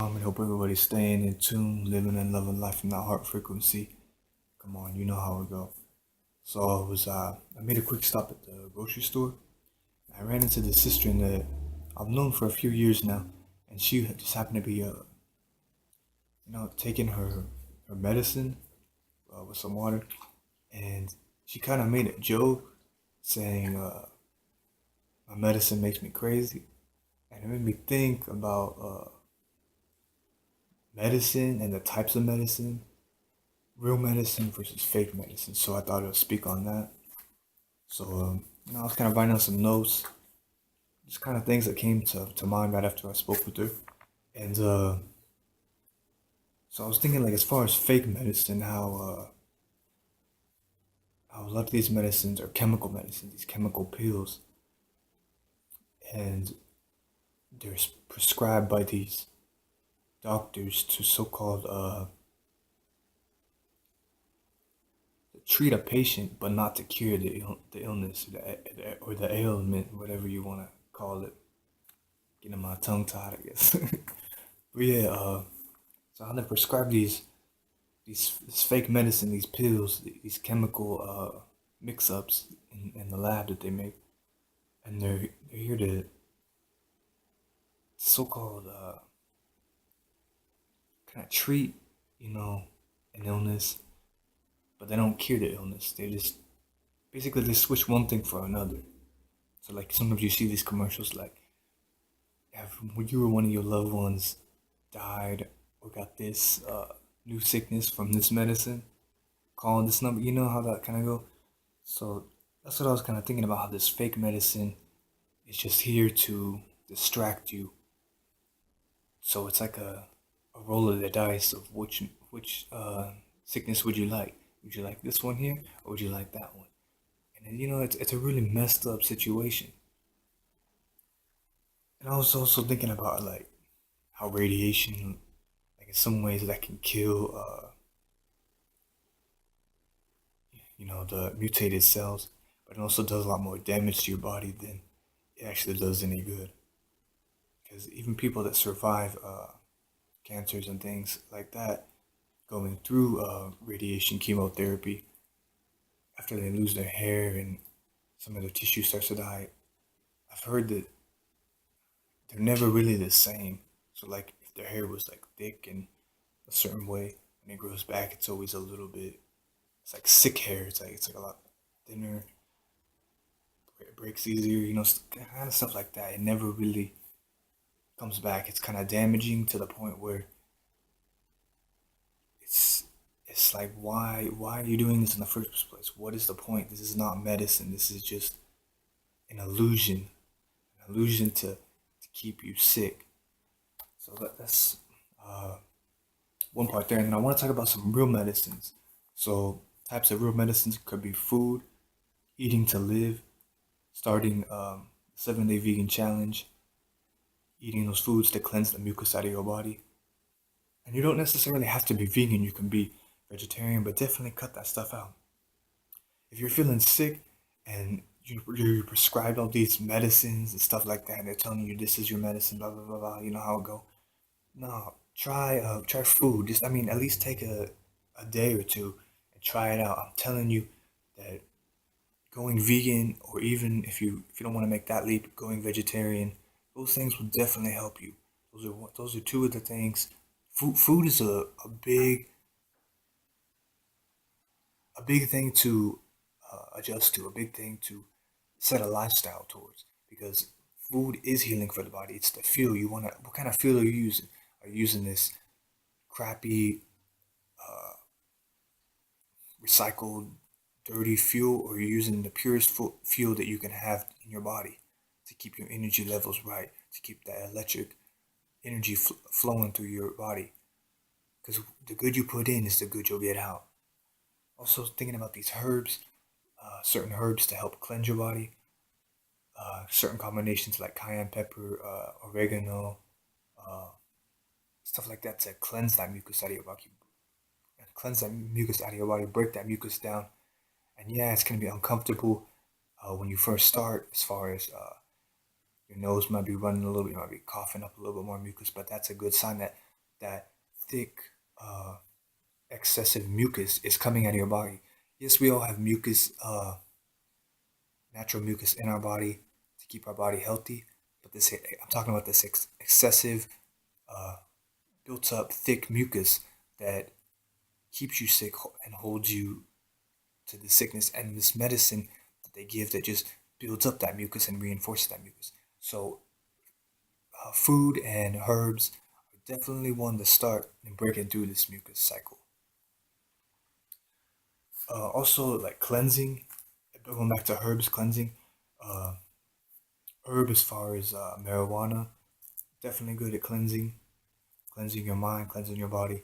And hope everybody's staying in tune, living and loving life from that heart frequency. Come on, you know how it go. So I made a quick stop at the grocery store. I ran into this sister in that I've known for a few years now, and she just happened to be, taking her medicine with some water, and she kind of made a joke saying, "My medicine makes me crazy," and it made me think about medicine and the types of medicine, real medicine versus fake medicine. So I thought I'd speak on that. So I was kind of writing down some notes, just kind of things that came to mind right after I spoke with her. And so I was thinking, like, as far as fake medicine, how a lot of these medicines are chemical medicines, these chemical pills, and they're prescribed by these doctors to so-called treat a patient, but not to cure the illness or the ailment, whatever you want to call it. Getting my tongue tied, I guess. But yeah, so how they prescribe these this fake medicine, these pills, these chemical mix-ups in the lab that they make, and they're here to so-called kind of treat, you know, an illness, but they don't cure the illness. They just basically they switch one thing for another. So like sometimes you see these commercials like, have when you or one of your loved ones died or got this new sickness from this medicine, call this number. You know how that kind of go. So that's what I was kind of thinking about. How this fake medicine is just here to distract you. So it's like a roll of the dice of which sickness would you like? Would you like this one here, or would you like that one? And then it's a really messed up situation. And I was also thinking about like how radiation, like in some ways, that can kill the mutated cells, but it also does a lot more damage to your body than it actually does any good. Because even people that survive cancers and things like that, going through radiation chemotherapy, after they lose their hair and some of their tissue starts to die, I've heard that they're never really the same. So like if their hair was like thick and a certain way and it grows back, it's always a little bit. It's like sick hair. It's like a lot thinner. It breaks easier. Kind of stuff like that. It never really comes back. It's kind of damaging to the point where it's it's like why are you doing this in the first place? What is the point? This is not medicine. This is just an illusion, to keep you sick. So that's uh, one part there. And then I want to talk about some real medicines. So types of real medicines could be food, eating to live, starting 7 day vegan challenge, eating those foods to cleanse the mucus out of your body. And you don't necessarily have to be vegan. You can be vegetarian, but definitely cut that stuff out. If you're feeling sick and you're prescribed all these medicines and stuff like that, and they're telling you this is your medicine, blah blah blah blah. You know how it go. No, try food. Just I mean, at least take a day or two and try it out. I'm telling you that going vegan, or even if you don't want to make that leap, going vegetarian, those things will definitely help you. Those are two of the things. Food is a big thing to adjust to, a big thing to set a lifestyle towards, because food is healing for the body. It's the fuel you want to. What kind of fuel are you using? Are you using this crappy, recycled, dirty fuel, or are you using the purest fuel that you can have in your body to keep your energy levels right, to keep that electric energy flowing through your body? Because the good you put in is the good you'll get out. Also, thinking about these herbs, certain herbs to help cleanse your body, certain combinations like cayenne pepper, oregano, uh, stuff like that to cleanse that mucus out of your body, break that mucus down. And yeah, it's gonna be uncomfortable when you first start, as far as your nose might be running a little bit, you might be coughing up a little bit more mucus, but that's a good sign that that thick, excessive mucus is coming out of your body. Yes, we all have mucus, natural mucus in our body to keep our body healthy, but this I'm talking about this excessive, uh, built up, thick mucus that keeps you sick and holds you to the sickness, and this medicine that they give that just builds up that mucus and reinforces that mucus. So, food and herbs are definitely one to start in breaking through this mucus cycle. Also, like cleansing, going back to herbs cleansing, uh, herb as far as marijuana, definitely good at cleansing your mind, cleansing your body.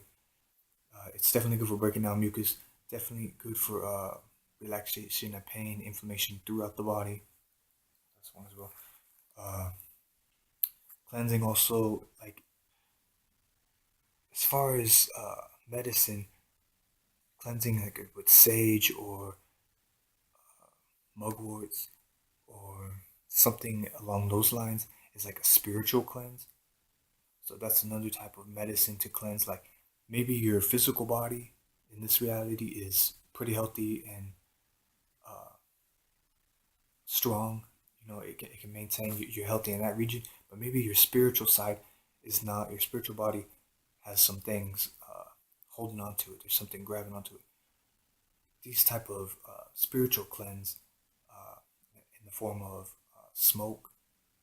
It's definitely good for breaking down mucus. Definitely good for relaxation and pain, inflammation throughout the body. That's one as well. Uh, Cleansing also, like as far as medicine, cleansing like with sage or mugworts or something along those lines is like a spiritual cleanse. So that's another type of medicine to cleanse. Like maybe your physical body in this reality is pretty healthy and uh, strong. You know, it can maintain you're healthy in that region. But maybe your spiritual side is not. Your spiritual body has some things holding on to it. There's something grabbing onto it. These type of spiritual cleanse uh, in the form of smoke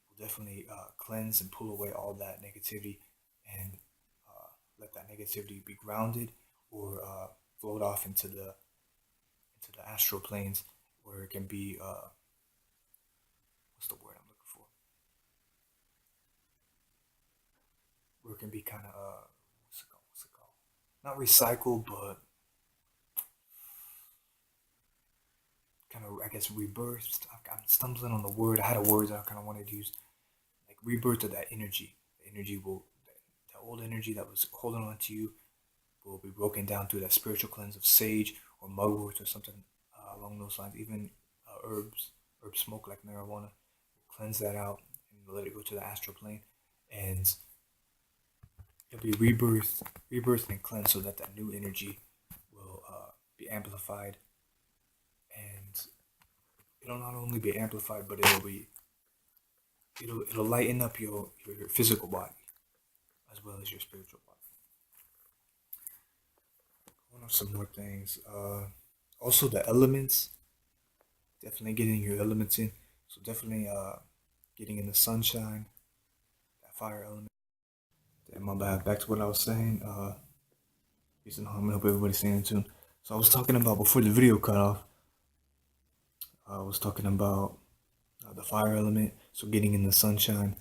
will definitely cleanse and pull away all that negativity and let that negativity be grounded or float off into the astral planes where it can be what's the word I'm looking for? Where it can be kind of what's it called? What's it called? Not recycled, but kind of I guess rebirthed. I'm stumbling on the word. I had a word that I kind of wanted to use, like rebirth of that energy. The energy will, the old energy that was holding on to you will be broken down through that spiritual cleanse of sage or mugwort or something along those lines. Even herb smoke like marijuana, cleanse that out and let it go to the astral plane, and it'll be rebirth and cleanse so that that new energy will be amplified, and it'll not only be amplified, but it'll lighten up your physical body as well as your spiritual body. One of some more things. Also the elements. Definitely getting your elements in. So definitely getting in the sunshine, that fire element. Damn, my bad. Back to what I was saying. Peace and harmony. Hope everybody's staying tuned. So I was talking about before the video cut off. I was talking about the fire element. So getting in the sunshine,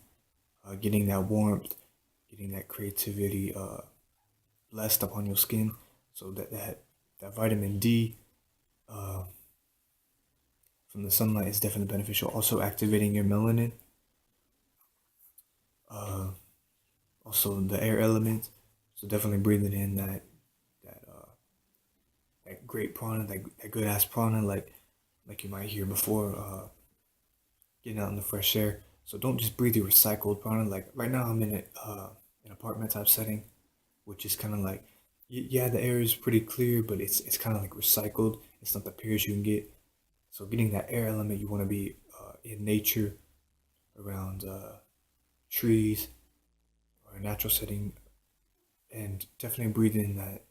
getting that warmth, getting that creativity blessed upon your skin. So that vitamin D uh, from the sunlight is definitely beneficial. Also activating your melanin. Uh, Also the air element. So definitely breathing in that that great prana, that good ass prana, like you might hear before getting out in the fresh air. So don't just breathe your recycled prana. Like right now, I'm in an apartment type setting, which is kind of like yeah, the air is pretty clear, but it's kind of like recycled. It's not the purest you can get. So getting that air element, you want to be in nature, around trees or a natural setting, and definitely breathe in that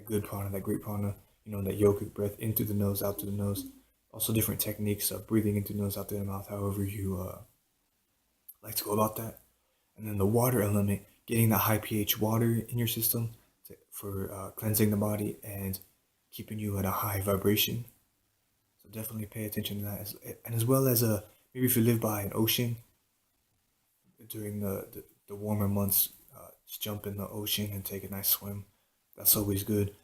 good prana, that great prana, you know, that yogic breath in through the nose, out through the nose. Also, different techniques of breathing into the nose, out through the mouth, however you like to go about that. And then the water element, getting that high pH water in your system for cleansing the body and keeping you at a high vibration. So definitely pay attention to that, and as well as maybe if you live by an ocean during the warmer months, just jump in the ocean and take a nice swim. That's always good,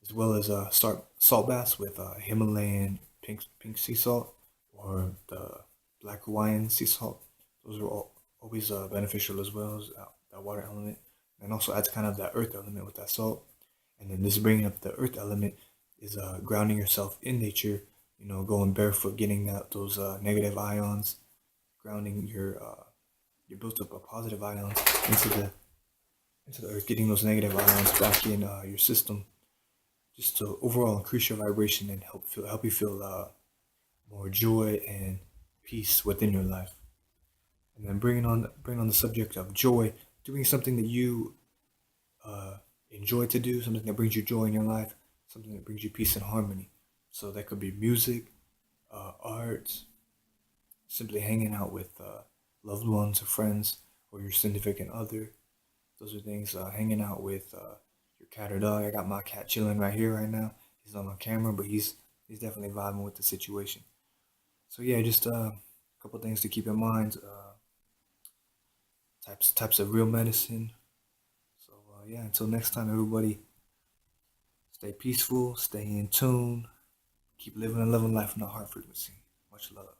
as well as start salt baths with Himalayan pink sea salt or the black Hawaiian sea salt. Those are always beneficial as well as that water element, and also adds kind of that earth element with that salt. And then this bringing up the earth element is grounding yourself in nature. You know, going barefoot, getting out those negative ions, grounding your built up a positive ions into or getting those negative ions back in your system, just to overall increase your vibration and help you feel more joy and peace within your life. And then bringing on the subject of joy, doing something that you uh, enjoy to do, something that brings you joy in your life, something that brings you peace and harmony. So that could be music, art, simply hanging out with loved ones or friends or your significant other. Those are things. Hanging out with your cat or dog. I got my cat chilling right here, right now. He's on my camera, but he's definitely vibing with the situation. So yeah, just a couple things to keep in mind. Types of real medicine. So yeah, until next time, everybody, stay peaceful, stay in tune, keep living and loving life in the heart frequency. Much love.